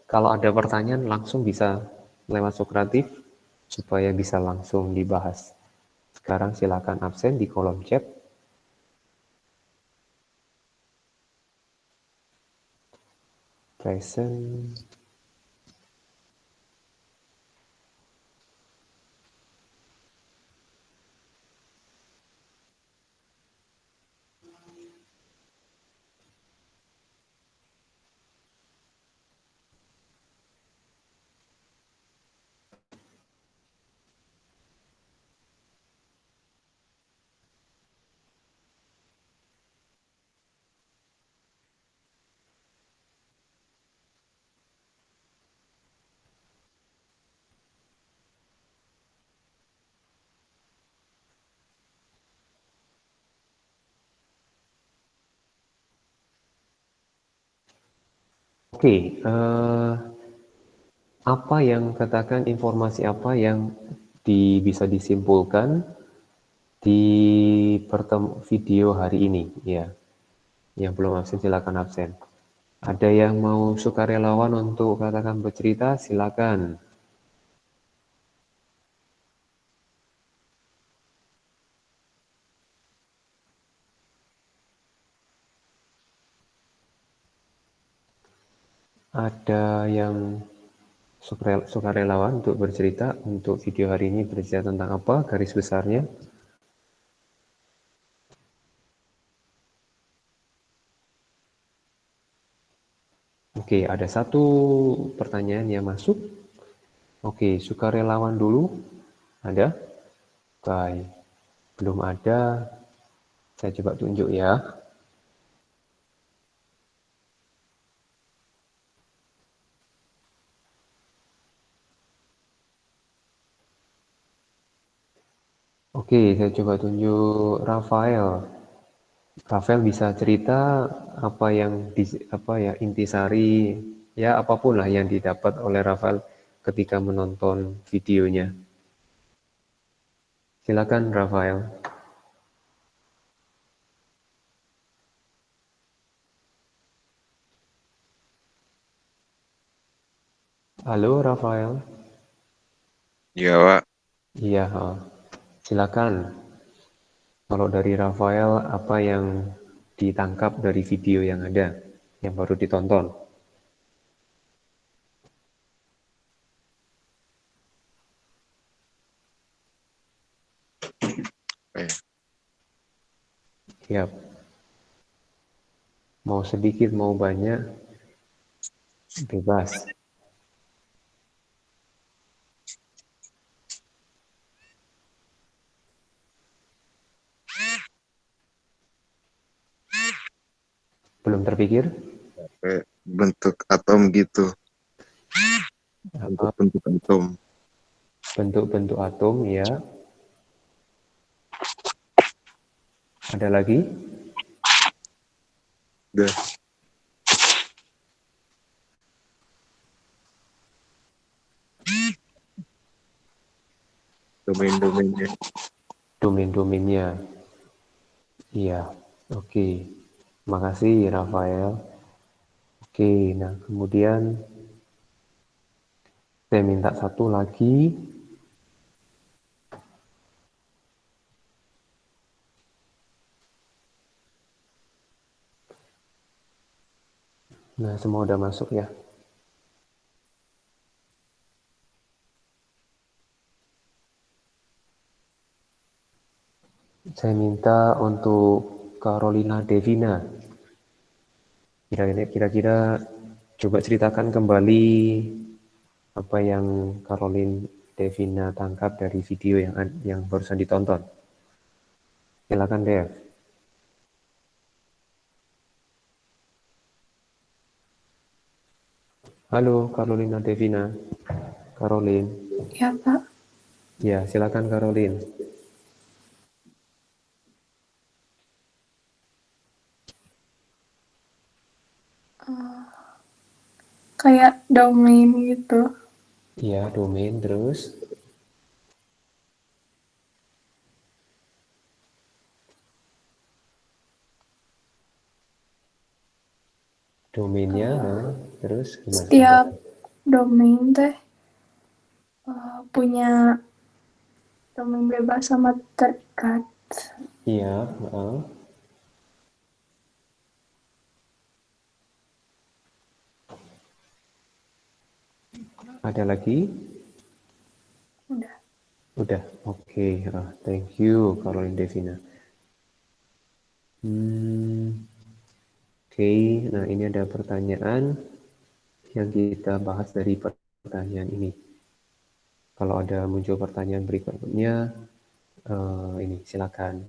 Kalau ada pertanyaan langsung bisa lewat Sokratif supaya bisa langsung dibahas. Sekarang silakan absen di kolom chat. Present. Oke, apa yang katakan informasi apa yang bisa disimpulkan di video hari ini? Ya, yang belum absen silakan absen. Ada yang mau sukarelawan untuk katakan bercerita, silakan. Ada yang sukarelawan untuk bercerita untuk video hari ini bercerita tentang apa garis besarnya? Oke, ada satu pertanyaan yang masuk. Oke, sukarelawan dulu. Ada? Baik. Belum ada. Saya coba tunjuk ya. Oke, saya coba tunjuk Rafael. Rafael bisa cerita apa yang intisari ya apapun lah yang didapat oleh Rafael ketika menonton videonya. Silakan Rafael. Halo Rafael. Iya, Pak. Iya, silakan. Kalau dari Rafael, apa yang ditangkap dari video yang ada, yang baru ditonton? Eh, Siap. Mau sedikit, mau banyak, bebas. Belum terpikir? kayak bentuk atom gitu. Apa Bentuk-bentuk atom. bentuk-bentuk atom ya? Ada lagi? Udah, domain-domainnya. Domain-domainnya. Iya. Oke. Makasih Rafael. Oke, nah kemudian saya minta satu lagi. Nah, semua udah masuk ya. Saya minta untuk Carolina Devina. Kira-kira coba ceritakan kembali apa yang Caroline Devina tangkap dari video yang barusan ditonton. Silakan Dev. Halo Carolina Devina. Caroline. Ya, Pak. Ya, silakan Caroline. Kayak domain gitu. Ya, domain terus. Domainnya, terus gimana? Setiap domain teh punya domain bebas sama terikat. Iya, Ada lagi? Udah. Udah, oke. Thank you, Caroline Devina. Oke, nah ini ada pertanyaan yang kita bahas dari pertanyaan ini. Kalau ada muncul pertanyaan berikutnya, ini silakan.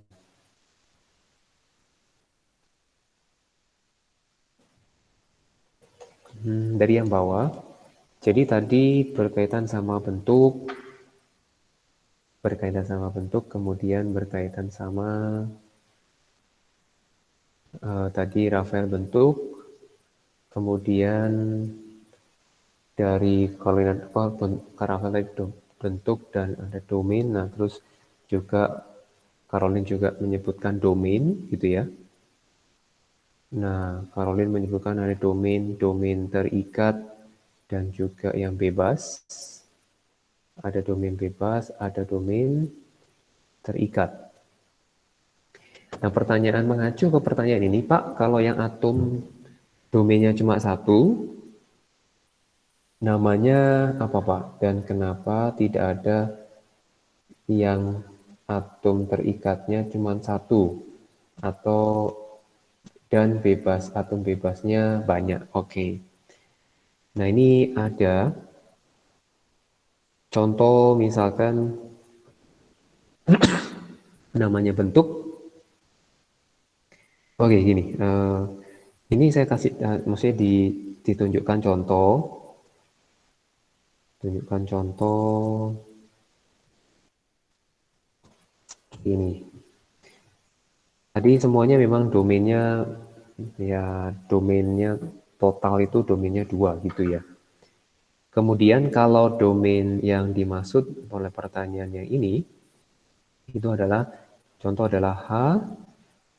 Dari yang bawah, jadi tadi berkaitan sama bentuk, kemudian berkaitan sama tadi Rafael bentuk, kemudian dari Rafael bentuk dan ada domain, nah terus juga Caroline juga menyebutkan domain, gitu ya. Nah, Caroline menyebutkan ada domain terikat dan juga yang bebas. Ada domain bebas, ada domain terikat. Nah, pertanyaan mengacu ke pertanyaan ini, Pak, kalau yang atom domainnya cuma satu, namanya apa, Pak? Dan kenapa tidak ada yang atom terikatnya cuma satu? Atau dan bebas, atom bebasnya banyak. Oke. Nah, ini ada contoh misalkan namanya bentuk. Oke, gini. Ini saya kasih, maksudnya ditunjukkan contoh. Tunjukkan contoh ini. Tadi semuanya memang domainnya total itu domainnya 2 gitu ya. Kemudian kalau domain yang dimaksud oleh pertanyaan yang ini itu adalah contoh adalah H,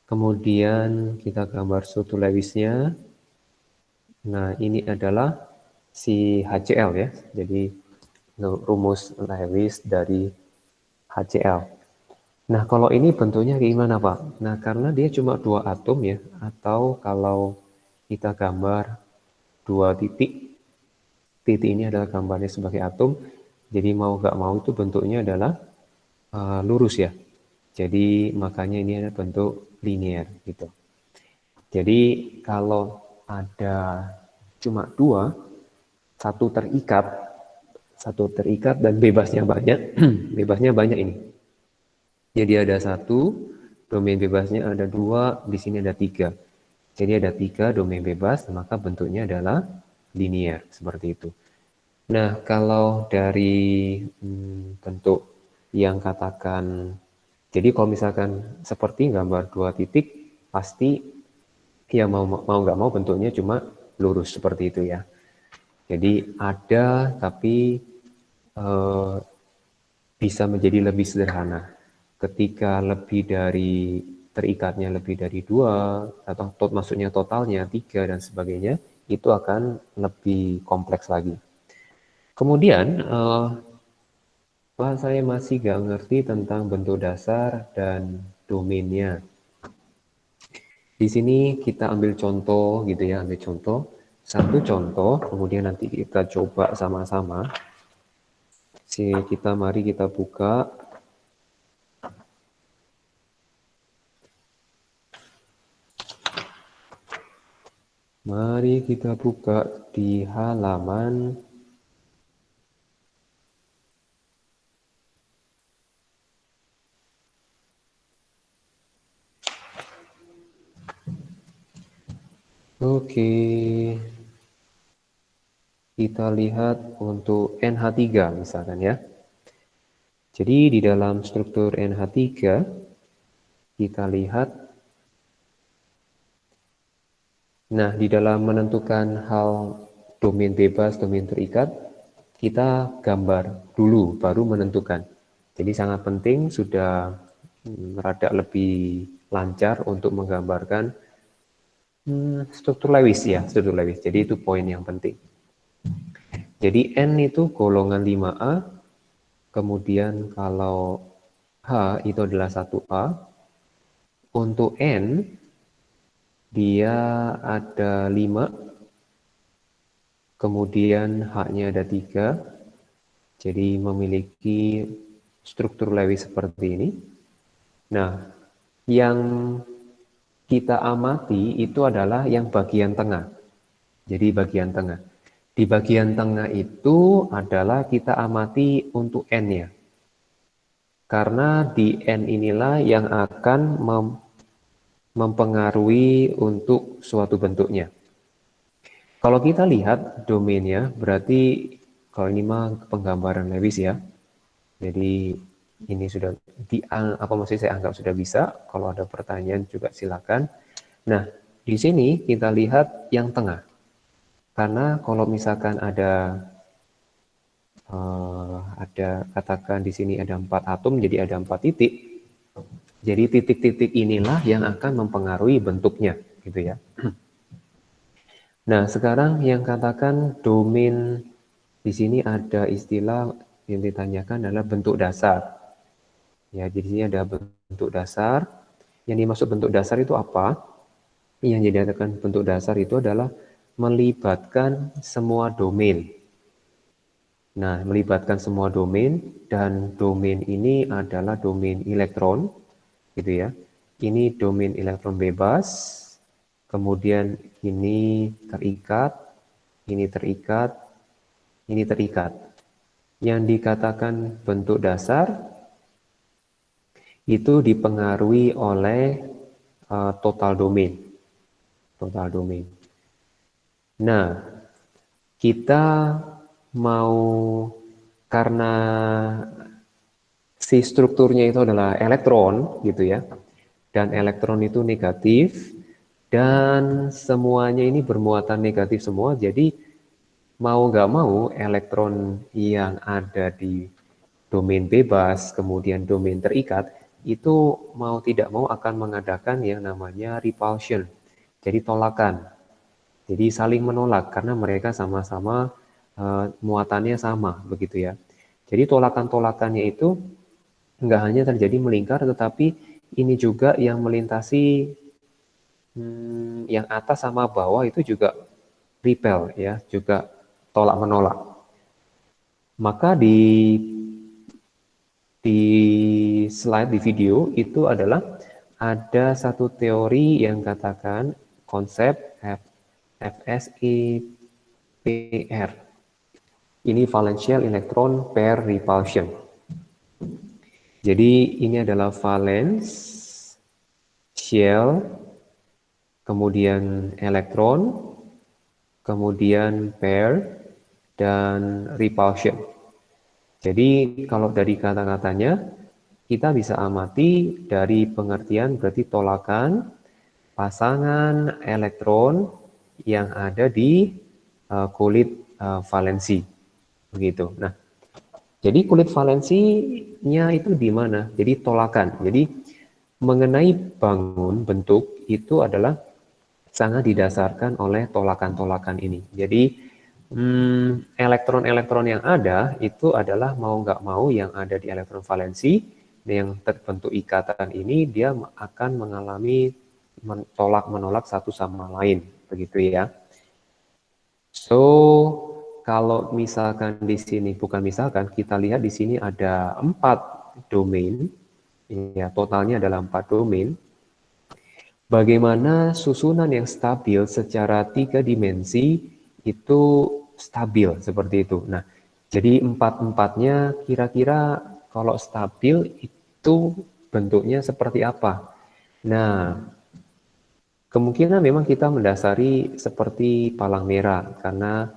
kemudian kita gambar struktur Lewisnya. Nah, ini adalah si HCl ya. Jadi rumus Lewis dari HCl. Nah, kalau ini bentuknya gimana, Pak? Nah, karena dia cuma 2 atom ya, atau kalau kita gambar 2 titik, titik ini adalah gambarnya sebagai atom, jadi mau nggak mau itu bentuknya adalah lurus ya. Jadi makanya ini ada bentuk linear gitu. Jadi kalau ada cuma 2, satu terikat dan bebasnya banyak, bebasnya banyak ini. Jadi ada 1, domain bebasnya ada 2, di sini ada 3. Jadi ada 3 domain bebas, maka bentuknya adalah linear, seperti itu. Nah, kalau dari bentuk yang katakan, jadi kalau misalkan seperti gambar 2 titik, pasti ya mau nggak mau bentuknya cuma lurus seperti itu ya. Jadi ada, tapi bisa menjadi lebih sederhana. Ketika terikatnya lebih dari 2, atau maksudnya totalnya 3 dan sebagainya, itu akan lebih kompleks lagi. Kemudian, Pak, saya masih nggak ngerti tentang bentuk dasar dan domainnya. Di sini kita ambil contoh gitu ya, satu contoh, kemudian nanti kita coba sama-sama. Mari kita buka. Mari kita buka di halaman Oke. Kita lihat untuk NH3 misalkan ya. Jadi di dalam struktur NH3 kita lihat, nah di dalam menentukan hal domain bebas, domain terikat, kita gambar dulu baru menentukan. Jadi sangat penting, sudah rada lebih lancar untuk menggambarkan struktur Lewis ya, struktur Lewis. Jadi itu poin yang penting. Jadi N itu golongan 5A, kemudian kalau H itu adalah 1A. Untuk N, dia ada 5, kemudian H-nya ada 3, jadi memiliki struktur Lewis seperti ini. Nah, yang kita amati itu adalah yang bagian tengah. Jadi bagian tengah. Di bagian tengah itu adalah kita amati untuk N-nya. Karena di N inilah yang akan mempengaruhi untuk suatu bentuknya. Kalau kita lihat domainnya, berarti kalau ini mah penggambaran Lewis ya. Jadi ini sudah maksudnya saya anggap sudah bisa. Kalau ada pertanyaan juga silakan. Nah, di sini kita lihat yang tengah. Karena kalau misalkan ada katakan di sini ada 4 atom, jadi ada 4 titik. Jadi titik-titik inilah yang akan mempengaruhi bentuknya, gitu ya. Nah, sekarang yang katakan domain di sini ada istilah yang ditanyakan adalah bentuk dasar. Ya, di sini ada bentuk dasar. Yang dimaksud bentuk dasar itu apa? Yang dikatakan bentuk dasar itu adalah melibatkan semua domain. Nah, melibatkan semua domain, dan domain ini adalah domain elektron, gitu ya. Ini domain elektron bebas, kemudian ini terikat, ini terikat, ini terikat. Yang dikatakan bentuk dasar itu dipengaruhi oleh total domain. Total domain. Nah, kita mau, karena si strukturnya itu adalah elektron gitu ya, dan elektron itu negatif dan semuanya ini bermuatan negatif semua, jadi mau nggak mau elektron yang ada di domain bebas kemudian domain terikat itu mau tidak mau akan mengadakan yang namanya repulsion, jadi tolakan, jadi saling menolak karena mereka sama-sama muatannya sama begitu ya. Jadi tolakan-tolakannya itu nggak hanya terjadi melingkar, tetapi ini juga yang melintasi yang atas sama bawah itu juga repel ya, juga tolak menolak. Maka di slide di video itu adalah ada satu teori yang katakan konsep FSEPR. Ini valential electron pair repulsion. Jadi ini adalah valence, shell, kemudian elektron, kemudian pair, dan repulsion. Jadi kalau dari kata-katanya, kita bisa amati dari pengertian berarti tolakan pasangan elektron yang ada di kulit valensi. Begitu. Nah, jadi kulit valensinya itu di mana? Jadi tolakan. Jadi mengenai bangun bentuk itu adalah sangat didasarkan oleh tolakan-tolakan ini. Jadi elektron-elektron yang ada itu adalah mau nggak mau yang ada di elektron valensi yang terbentuk ikatan ini dia akan mengalami tolak-menolak satu sama lain, begitu ya. So kalau misalkan di sini, bukan misalkan, kita lihat di sini ada 4 domain, ya totalnya adalah 4 domain. Bagaimana susunan yang stabil secara 3 dimensi itu stabil seperti itu. Nah, jadi 4-4-nya kira-kira kalau stabil itu bentuknya seperti apa? Nah, kemungkinan memang kita mendasari seperti palang merah karena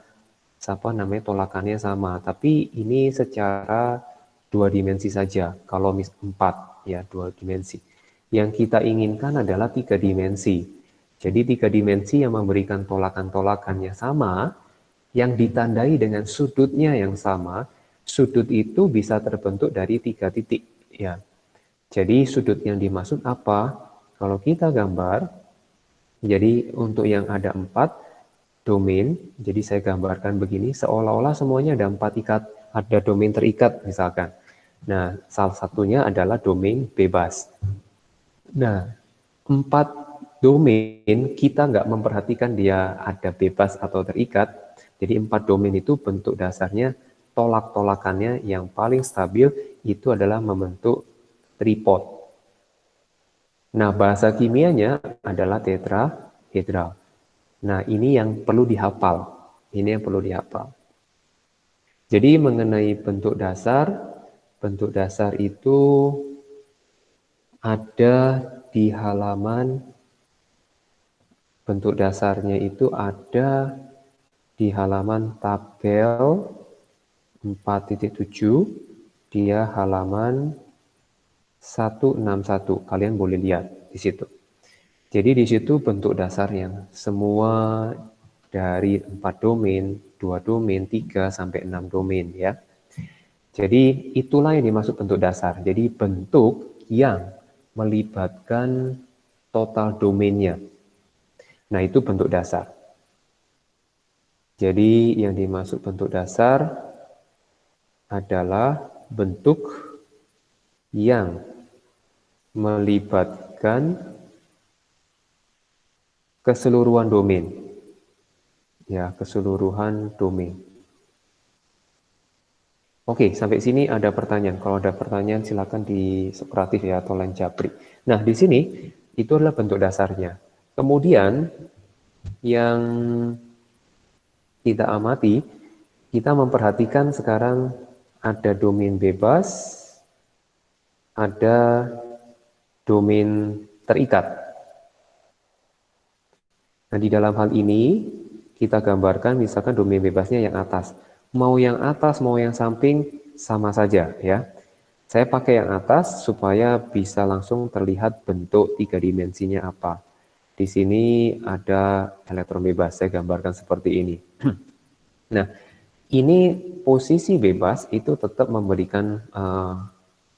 tolakannya sama, tapi ini secara 2 dimensi saja. Kalau 4 ya 2 dimensi. Yang kita inginkan adalah 3 dimensi. Jadi 3 dimensi yang memberikan tolakan-tolakannya sama, yang ditandai dengan sudutnya yang sama. Sudut itu bisa terbentuk dari 3 titik ya. Jadi sudut yang dimaksud apa? Kalau kita gambar, jadi untuk yang ada 4, domain. Jadi saya gambarkan begini, seolah-olah semuanya ada domain terikat misalkan. Nah, salah satunya adalah domain bebas. Nah, 4 domain kita nggak memperhatikan dia ada bebas atau terikat. Jadi 4 domain itu bentuk dasarnya tolak-tolakannya yang paling stabil itu adalah membentuk tripod. Nah, bahasa kimianya adalah tetrahedral. Nah, ini yang perlu dihafal. Ini yang perlu dihafal. Jadi mengenai bentuk dasar itu ada di halaman, bentuk dasarnya itu ada di halaman tabel 4.7, dia halaman 161. Kalian boleh lihat di situ. Jadi di situ bentuk dasar yang semua dari 4 domain, 2 domain, 3 sampai 6 domain ya. Jadi itulah yang dimaksud bentuk dasar. Jadi bentuk yang melibatkan total domainnya. Nah, itu bentuk dasar. Jadi yang dimaksud bentuk dasar adalah bentuk yang melibatkan keseluruhan domain. Ya, keseluruhan domain. Oke, sampai sini ada pertanyaan. Kalau ada pertanyaan silakan di Sokratif ya atau lain Japri. Nah, di sini itu adalah bentuk dasarnya. Kemudian yang kita amati, kita memperhatikan sekarang ada domain bebas, ada domain terikat. Nah, di dalam hal ini kita gambarkan misalkan domain bebasnya yang atas. Mau yang atas, mau yang samping, sama saja ya. Saya pakai yang atas supaya bisa langsung terlihat bentuk 3 dimensinya apa. Di sini ada elektron bebas, saya gambarkan seperti ini. Nah, ini posisi bebas itu tetap memberikan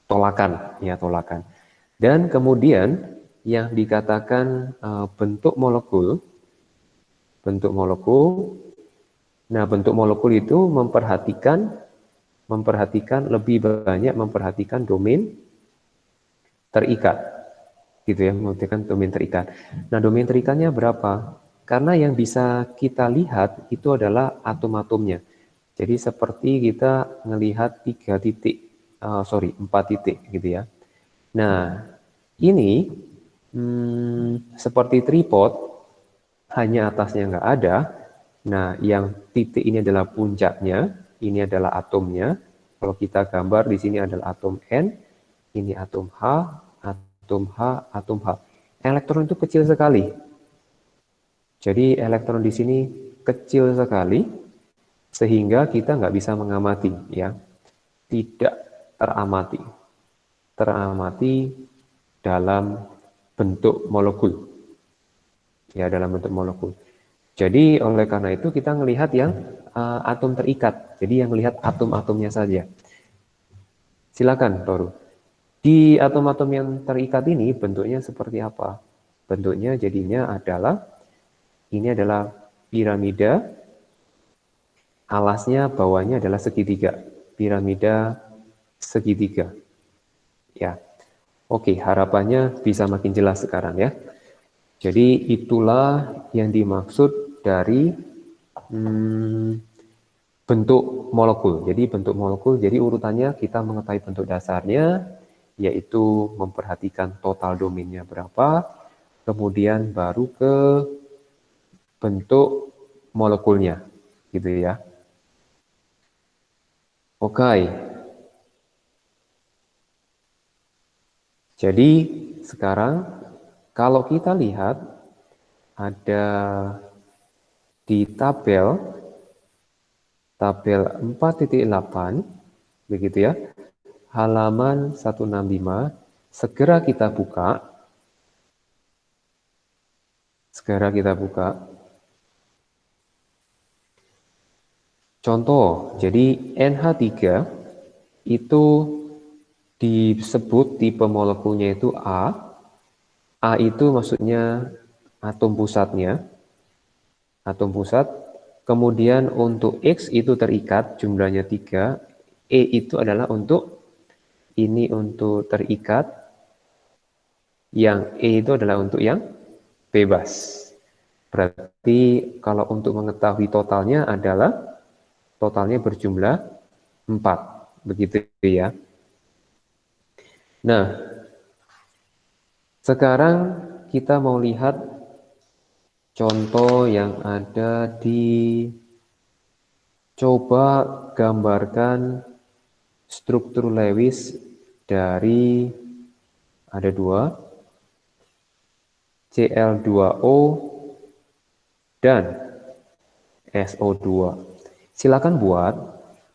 tolakan. Dan kemudian yang dikatakan bentuk molekul, nah, bentuk molekul itu memperhatikan lebih banyak memperhatikan domain terikat, gitu ya, memperhatikan domain terikat. Nah, domain terikatnya berapa? Karena yang bisa kita lihat itu adalah atom-atomnya. Jadi seperti kita melihat 4 titik, gitu ya. Nah, ini seperti tripod, hanya atasnya nggak ada. Nah, yang titik ini adalah puncaknya, ini adalah atomnya. Kalau kita gambar di sini adalah atom N, ini atom H, atom H, atom H. Elektron itu kecil sekali. Jadi elektron di sini kecil sekali, sehingga kita nggak bisa mengamati, ya. Tidak teramati dalam bentuk molekul. Ya, dalam bentuk molekul. Jadi oleh karena itu kita melihat yang atom terikat. Jadi yang melihat atom-atomnya saja. Silakan, Toru. Di atom-atom yang terikat ini bentuknya seperti apa? Bentuknya jadinya adalah ini adalah piramida. Alasnya bawahnya adalah segitiga. Piramida segitiga. Ya. Oke, harapannya bisa makin jelas sekarang ya. Jadi itulah yang dimaksud dari bentuk molekul. Jadi bentuk molekul, jadi urutannya kita mengetahui bentuk dasarnya, yaitu memperhatikan total domainnya berapa, kemudian baru ke bentuk molekulnya, gitu ya. Oke. Jadi sekarang kalau kita lihat ada di tabel 4.8 begitu ya. Halaman 165, segera kita buka. Contoh, jadi NH3 itu disebut tipe molekulnya itu A. A itu maksudnya atom pusatnya. atom pusat. Kemudian untuk X itu terikat, jumlahnya 3. E itu adalah untuk, ini untuk terikat. Yang E itu adalah untuk yang bebas. Berarti kalau untuk mengetahui totalnya adalah, totalnya berjumlah 4. Begitu ya. Nah, sekarang kita mau lihat contoh yang ada di, coba gambarkan struktur Lewis dari, ada 2, Cl2O dan SO2. Silakan buat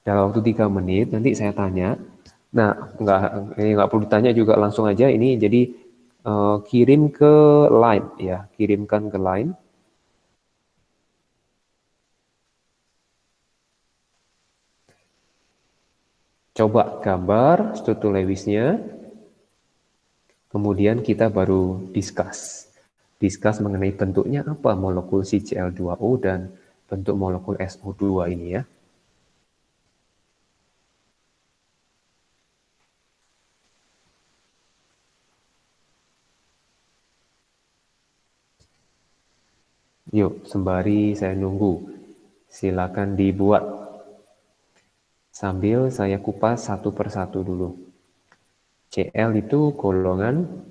dalam waktu 3 menit, nanti saya tanya. Nah, nggak perlu ditanya juga, langsung aja ini. Jadi kirim ke line ya, kirimkan ke line. Coba gambar struktur Lewisnya, kemudian kita baru discuss mengenai bentuknya apa molekul si Cl2O dan bentuk molekul SO2 ini ya. Yuk, sembari saya nunggu, silakan dibuat. Sambil saya kupas satu persatu dulu. Cl itu golongan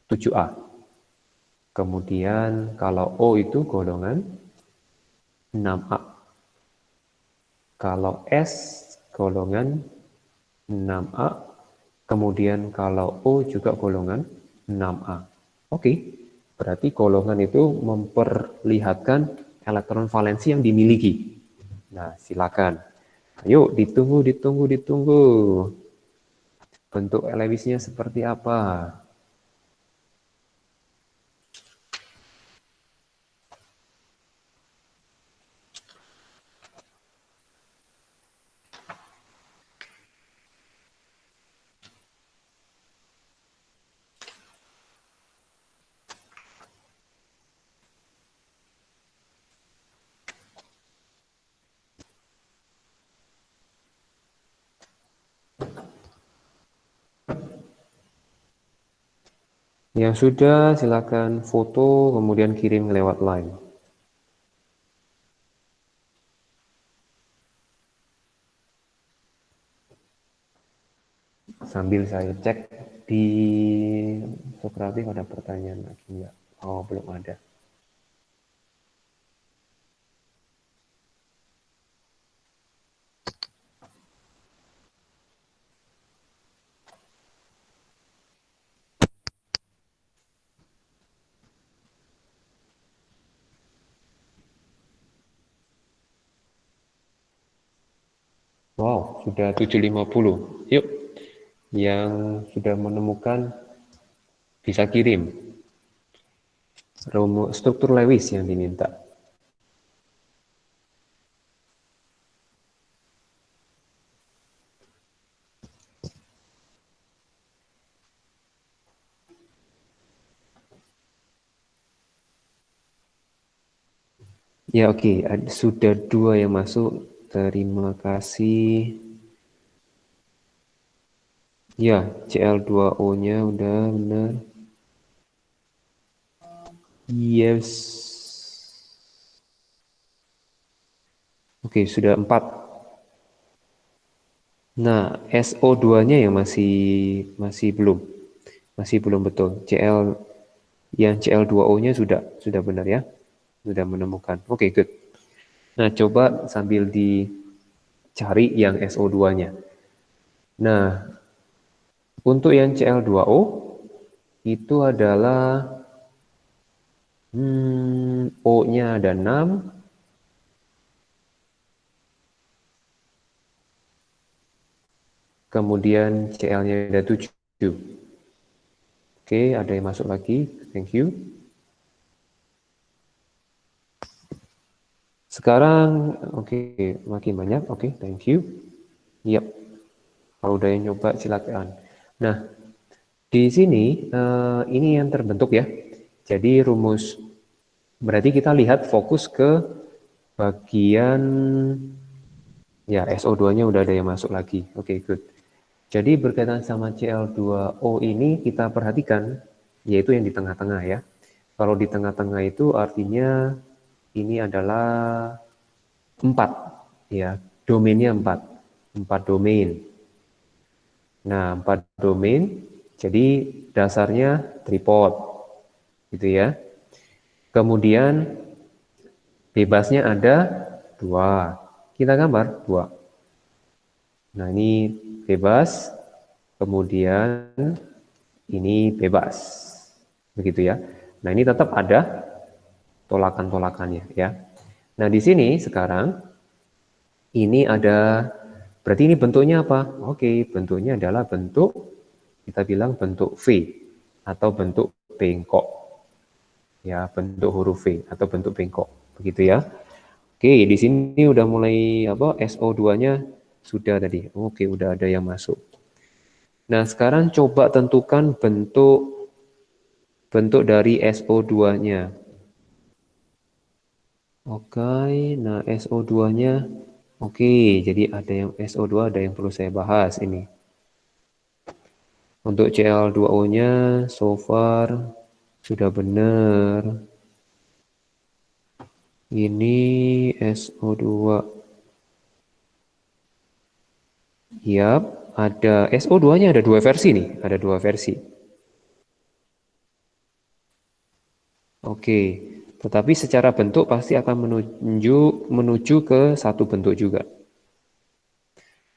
7A. Kemudian kalau O itu golongan 6A. Kalau S golongan 6A. Kemudian kalau O juga golongan 6A. Oke, berarti golongan itu memperlihatkan elektron valensi yang dimiliki. Nah, silakan. Ayo, ditunggu. Bentuk Lewisnya seperti apa? Yang sudah, silakan foto, kemudian kirim lewat line. Sambil saya cek di Sokratik ada pertanyaan lagi enggak? Oh, belum ada. Wow, sudah 7.50. Yuk, yang sudah menemukan bisa kirim rumus struktur Lewis yang diminta. Ya oke, sudah 2 yang masuk. Terima kasih. Ya, Cl2O-nya udah benar. Yes. Oke, sudah 4. Nah, SO2-nya yang masih belum. Masih belum betul. Yang Cl2O-nya sudah benar ya. Sudah menemukan. Oke, good. Nah, coba sambil dicari yang SO2-nya. Nah, untuk yang Cl2O itu adalah O-nya ada 6. Kemudian Cl-nya ada 7. Oke, ada yang masuk lagi. Thank you. Sekarang, oke, makin banyak. Oke, thank you. Yap. Kalau udah yang nyoba, silakan. Nah, di sini, ini yang terbentuk ya. Jadi rumus Berarti kita lihat fokus ke bagian ya SO2-nya udah ada yang masuk lagi. Oke, good. Jadi berkaitan sama Cl2O ini kita perhatikan yaitu yang di tengah-tengah ya. Kalau di tengah-tengah itu artinya ini adalah 4 ya, domainnya 4. 4 domain. Nah, 4 domain jadi dasarnya tripod gitu ya. Kemudian bebasnya ada 2. Kita gambar 2. Nah, ini bebas, kemudian ini bebas. Begitu ya. Nah, ini tetap ada tolakan-tolakannya ya. Nah, di sini sekarang ini ada, berarti ini bentuknya apa? Oke, bentuknya adalah bentuk, kita bilang bentuk V atau bentuk bengkok. Ya, bentuk huruf V atau bentuk bengkok. Begitu ya. Oke, di sini udah mulai apa? SO2-nya sudah tadi. Oke, udah ada yang masuk. Nah, sekarang coba tentukan bentuk dari SO2-nya. Oke, nah SO2-nya oke, jadi ada yang SO2 ada yang perlu saya bahas ini. Untuk Cl2O-nya so far sudah benar. Ini SO2. Yap, ada SO2-nya ada 2 versi nih, ada 2 versi. Oke, tetapi secara bentuk pasti akan menuju ke satu bentuk juga.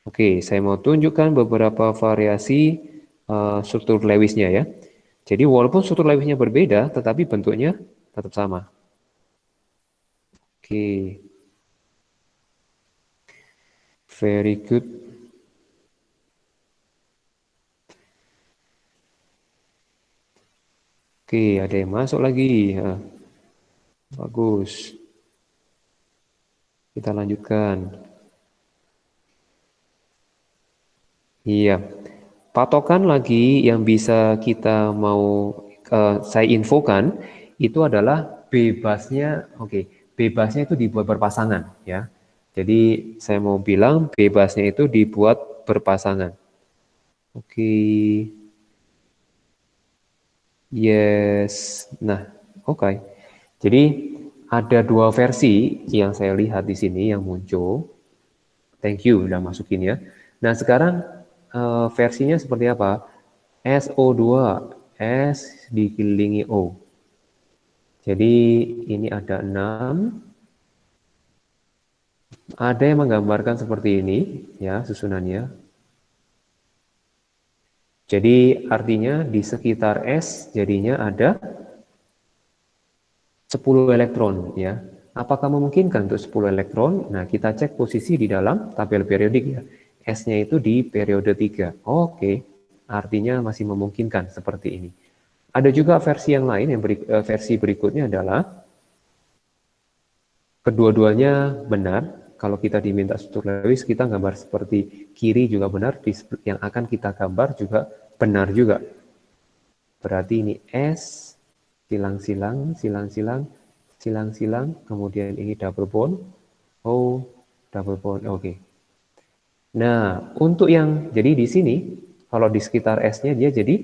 Oke, saya mau tunjukkan beberapa variasi struktur Lewisnya ya. Jadi walaupun struktur Lewisnya berbeda, tetapi bentuknya tetap sama. Oke, very good. Oke, ada yang masuk lagi. Ya. Bagus. Kita lanjutkan. Iya. Patokan lagi yang bisa kita mau saya infokan itu adalah bebasnya. Oke, bebasnya itu dibuat berpasangan ya. Jadi saya mau bilang bebasnya itu dibuat berpasangan. Oke. Yes. Nah, oke. Jadi ada 2 versi yang saya lihat di sini yang muncul. Thank you udah masukin ya. Nah, sekarang versinya seperti apa? SO2, S dikelilingi O. Jadi ini ada 6. Ada yang menggambarkan seperti ini ya susunannya. Jadi artinya di sekitar S jadinya ada 10 elektron ya. Apakah memungkinkan untuk 10 elektron? Nah, kita cek posisi di dalam tabel periodik ya. S-nya itu di periode 3. Oke, artinya masih memungkinkan seperti ini. Ada juga versi yang lain, yang versi berikutnya adalah kedua-duanya benar. Kalau kita diminta struktur Lewis, kita gambar seperti kiri juga benar, yang akan kita gambar juga benar juga. Berarti ini S, silang-silang, silang-silang, silang-silang, kemudian ini double bond, O, double bond, oke. Nah, untuk yang, jadi di sini, kalau di sekitar S-nya dia jadi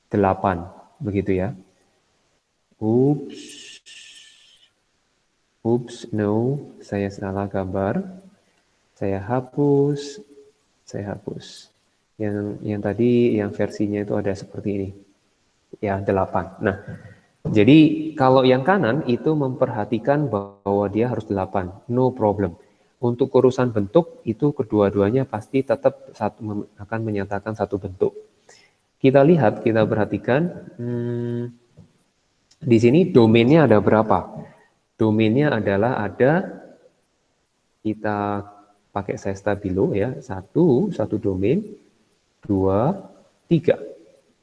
8, begitu ya. Oops, no, saya salah gambar. Saya hapus. Yang tadi, yang versinya itu ada seperti ini. Ya, 8. Nah, jadi kalau yang kanan itu memperhatikan bahwa dia harus 8. No problem. Untuk urusan bentuk, itu kedua-duanya pasti tetap akan menyatakan satu bentuk. Kita lihat, kita perhatikan, di sini domainnya ada berapa? Domainnya adalah ada, kita pakai saya stabilo ya, satu domain, 2, 3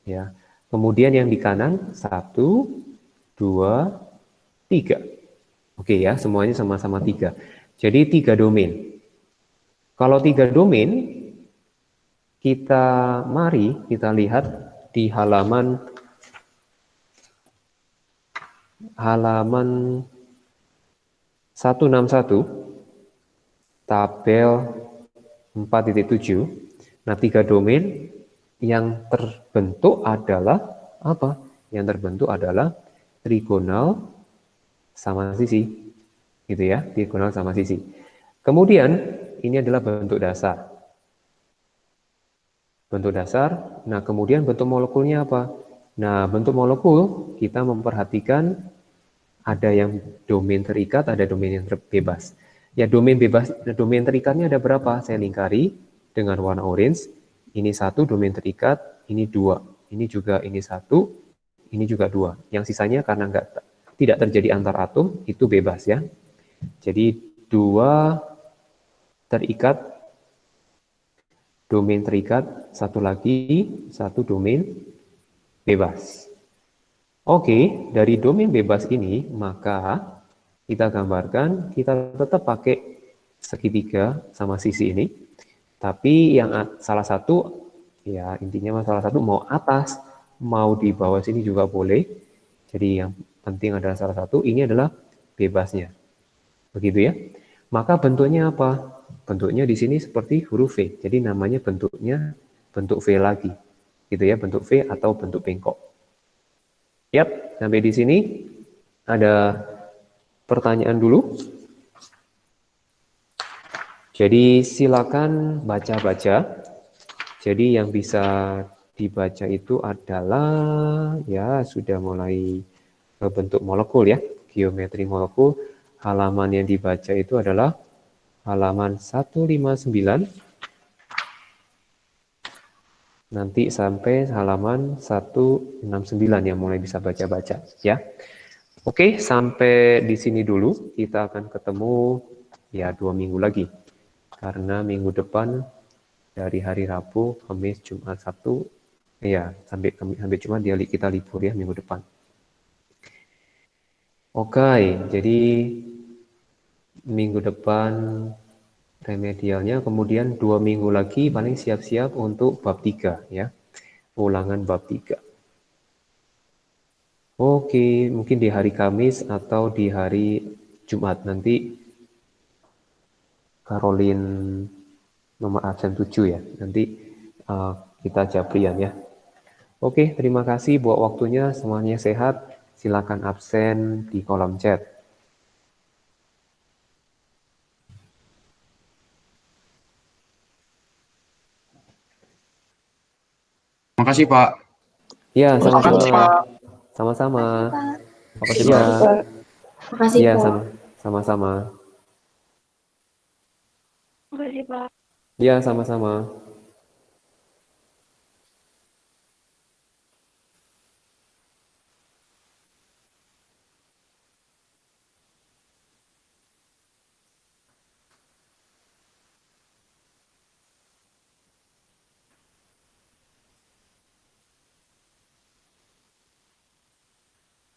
ya. Kemudian yang di kanan 1, 2, 3. Oke ya, semuanya sama-sama 3. Jadi 3 domain. Kalau 3 domain, mari kita lihat di halaman halaman 161, tabel 4.7. Nah, 3 domain yang terbentuk adalah apa? Yang terbentuk adalah trigonal sama sisi. Gitu ya, trigonal sama sisi. Kemudian, ini adalah bentuk dasar. Bentuk dasar, nah kemudian bentuk molekulnya apa? Nah, bentuk molekul kita memperhatikan ada yang domain terikat, ada domain yang bebas. Ya, domain bebas, domain terikatnya ada berapa? Saya lingkari dengan warna orange. Ini 1 domain terikat, ini 2. Ini juga ini 1, ini juga 2. Yang sisanya karena tidak terjadi antar atom, itu bebas ya. Jadi 2 terikat, domain terikat, 1 lagi, 1 domain bebas. Oke, dari domain bebas ini, maka kita gambarkan, kita tetap pakai segitiga sama sisi ini. Tapi yang salah satu, ya intinya salah satu mau atas, mau di bawah sini juga boleh. Jadi yang penting adalah salah satu, ini adalah bebasnya. Begitu ya. Maka bentuknya apa? Bentuknya di sini seperti huruf V. Jadi namanya bentuknya bentuk V lagi. Gitu ya, bentuk V atau bentuk bengkok. Yap, sampai di sini ada pertanyaan dulu. Jadi silakan baca-baca. Jadi yang bisa dibaca itu adalah ya sudah mulai bentuk molekul ya, geometri molekul. Halaman yang dibaca itu adalah halaman 159. Nanti sampai halaman 169 yang mulai bisa baca-baca ya. Oke, sampai di sini dulu. Kita akan ketemu ya 2 minggu lagi. Karena minggu depan dari hari Rabu, Kamis, Jumat, Sabtu, ya sampai Jumat kita libur ya minggu depan. Oke, jadi minggu depan remedialnya, kemudian 2 minggu lagi paling siap-siap untuk bab 3 ya. Ulangan bab 3. Oke, mungkin di hari Kamis atau di hari Jumat nanti Caroline nomor absen 7 ya. Nanti kita jabrian ya. Oke, terima kasih buat waktunya. Semuanya sehat. Silakan absen di kolom chat. Makasih, Pak. Ya, sama-sama. Makasih, Pak. Sama-sama. Makasih, Iya. Pak. Makasih, Iya, Pak. sama-sama. Makasih, Pak. Iya, sama-sama.